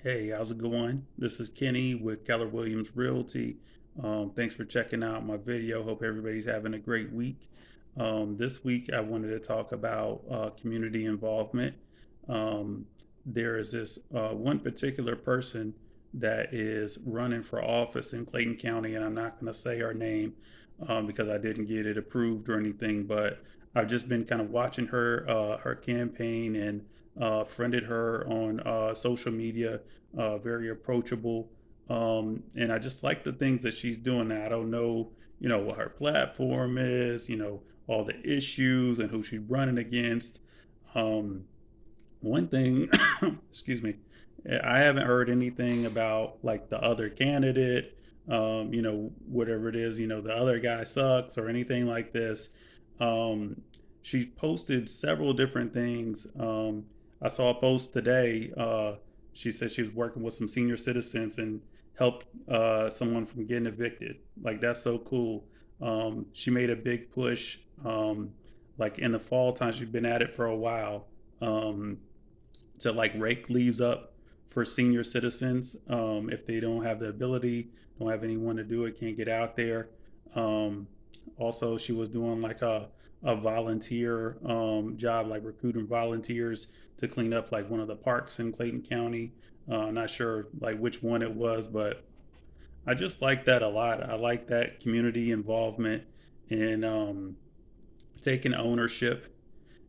Hey, how's it going? This is Kenny with Keller Williams Realty. Thanks for checking out my video. Hope everybody's having a great week. This week, I wanted to talk about community involvement. Um, there is this one particular person that is running for office in Clayton County, and I'm not going to say her name because I didn't get it approved or anything, but I've just been kind of watching her campaign and friended her on social media, very approachable. And I just like the things that she's doing now. I don't know, what her platform is, all the issues and who she's running against. Um, One thing, excuse me, I haven't heard anything about like the other candidate, whatever it is, the other guy sucks or anything like this. Um, she posted several different things. I saw a post today. She said she was working with some senior citizens and helped someone from getting evicted. Like, that's so cool. She made a big push, like in the fall time. She's been at it for a while. Um, to like rake leaves up for senior citizens if they don't have the ability, don't have anyone to do it, can't get out there. Um, Also, she was doing like a volunteer job, like recruiting volunteers to clean up like one of the parks in Clayton County. I'm not sure like which one it was, but I just like that a lot. I like that community involvement and taking ownership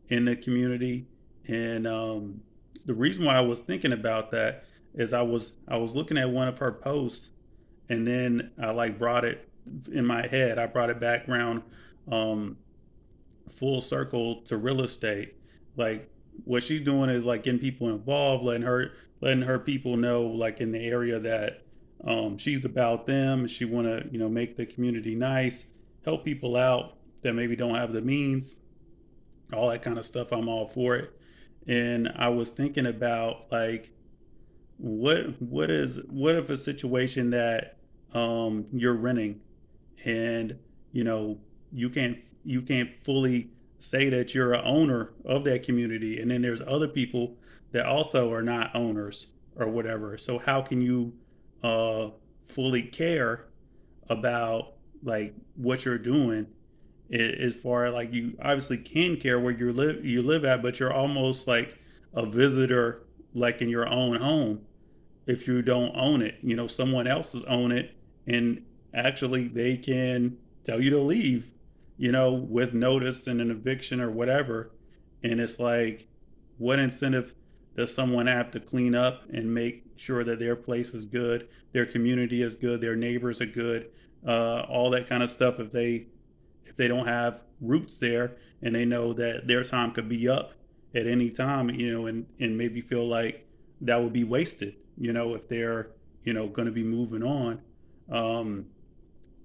in the community. And the reason why I was thinking about that is I was looking at one of her posts, and then I like brought it in my head. I brought it back around um, full circle to real estate. Like, what she's doing is like getting people involved, letting her people know like in the area that she's about them. She want to make the community nice, help people out that maybe don't have the means, all that kind of stuff. I'm all for it. And I was thinking about like what if a situation that you're renting and you know you can't fully say that you're an owner of that community, and then there's other people that also are not owners or whatever. So how can you uh fully care about like what you're doing, as far as like you obviously can care where you live at, but you're almost like a visitor, like in your own home. If you don't own it, someone else has own it, and actually they can tell you to leave, with notice and an eviction or whatever. And it's like, what incentive does someone have to clean up and make sure that their place is good, their community is good, their neighbors are good, all that kind of stuff, if they don't have roots there, and they know that their time could be up at any time, and maybe feel like that would be wasted, if they're, going to be moving on, um,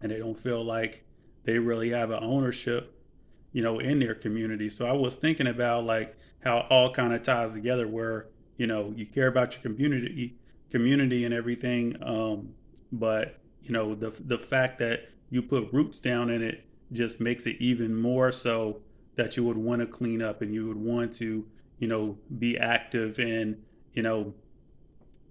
and they don't feel like they really have an ownership, in their community. So I was thinking about like how it all kind of ties together, where, you care about your community and everything, but the fact that you put roots down in it just makes it even more so that you would want to clean up and you would want to, be active. And you know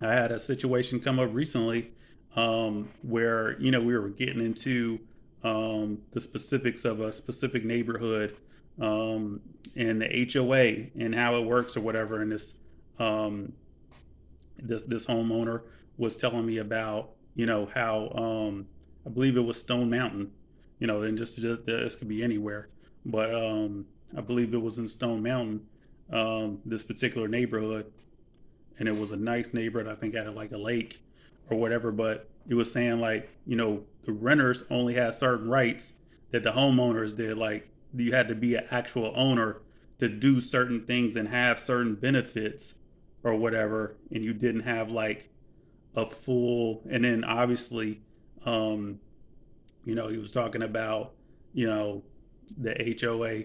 I had a situation come up recently, where we were getting into the specifics of a specific neighborhood, and the HOA and how it works or whatever. And um, this homeowner was telling me about how, I believe it was Stone Mountain, and just this could be anywhere, but I believe it was in Stone Mountain, this particular neighborhood, and it was a nice neighborhood. I think had like a lake or whatever. But it was saying like, the renters only had certain rights that the homeowners did. Like, you had to be an actual owner to do certain things and have certain benefits or whatever, and you didn't have like a full. And then obviously, um, he was talking about, you know, the HOA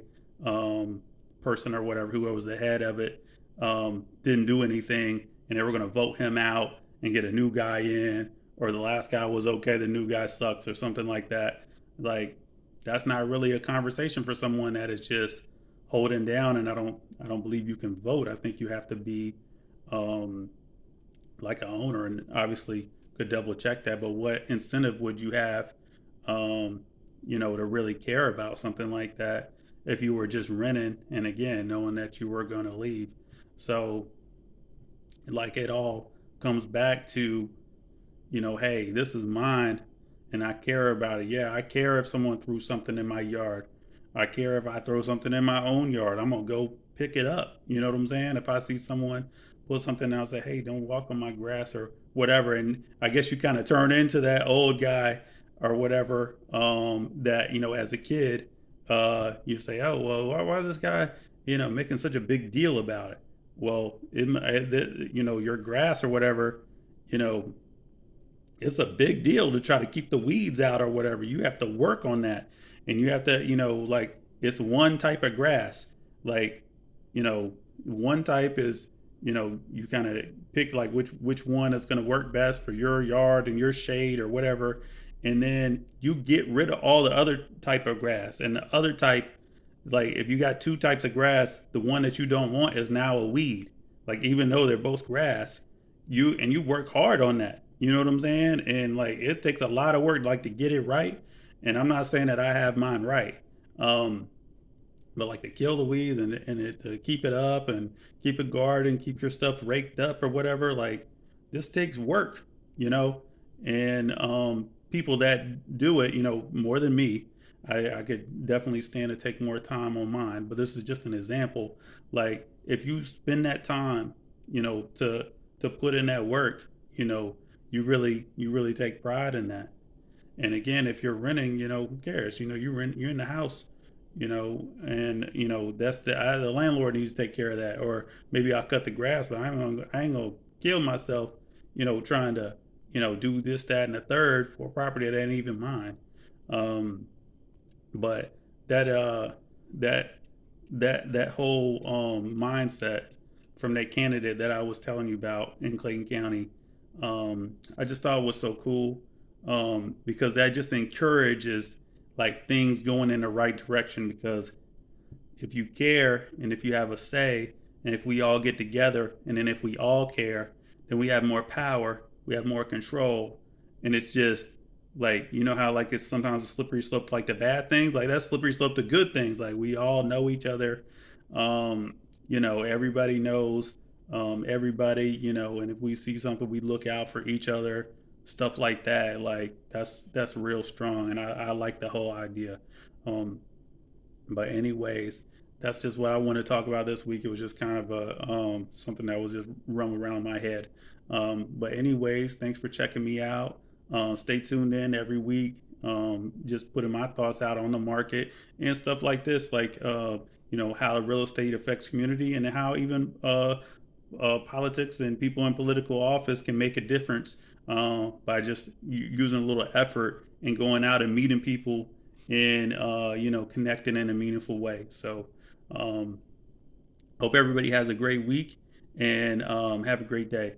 person or whatever, who was the head of it, didn't do anything, and they were going to vote him out and get a new guy in, or the last guy was okay, the new guy sucks, or something like that. Like, that's not really a conversation for someone that is just holding down. And I don't believe you can vote. I think you have to be um, like a owner, and obviously could double check that. But what incentive would you have, um, to really care about something like that if you were just renting, and again, knowing that you were going to leave? So, like, it all comes back to, hey, this is mine and I care about it. Yeah, I care if someone threw something in my yard. I care if I throw something in my own yard. I'm going to go pick it up. You know what I'm saying? If I see someone put something out, say, hey, don't walk on my grass or whatever. And I guess you kind of turn into that old guy or whatever, that, as a kid, you say, oh, well, why is this guy, making such a big deal about it? Well, your grass or whatever, you know, it's a big deal to try to keep the weeds out or whatever. You have to work on that. And you have to, like, it's one type of grass. Like, one type is, you kind of pick like which one is going to work best for your yard and your shade or whatever. And then you get rid of all the other type of grass. And the other type, like if you got two types of grass, the one that you don't want is now a weed. Like even though they're both grass, you work hard on that. You know what I'm saying? And like it takes a lot of work like to get it right. And I'm not saying that I have mine right. Um, but like to kill the weeds to keep it up and keep it guarded and keep your stuff raked up or whatever, like this takes work, you know. And people that do it, more than me, I could definitely stand to take more time on mine. But this is just an example. Like if you spend that time, to put in that work, you really take pride in that. And again, if you're renting, who cares? You're in the house, and that's the landlord needs to take care of that. Or maybe I'll cut the grass, but I ain't gonna kill myself, trying to, do this, that, and the third for a property that ain't even mine. Um, but that that that whole mindset from that candidate that I was telling you about in Clayton County, I just thought was so cool, because that just encourages like things going in the right direction. Because if you care and if you have a say, and if we all get together, and then if we all care, then we have more power, we have more control, and it's just like how like it's sometimes a slippery slope to, like the bad things, like that slippery slope to good things. Like we all know each other, everybody knows everybody, and if we see something, we look out for each other, stuff like that. Like that's real strong, and I like the whole idea. Um, but anyways, that's just what I want to talk about this week. It was just kind of a something that was just running around my head. But anyways, thanks for checking me out. Stay tuned in every week. Just putting my thoughts out on the market and stuff like this, like how real estate affects community, and how even politics and people in political office can make a difference by just using a little effort and going out and meeting people and connecting in a meaningful way. So um, hope everybody has a great week and have a great day.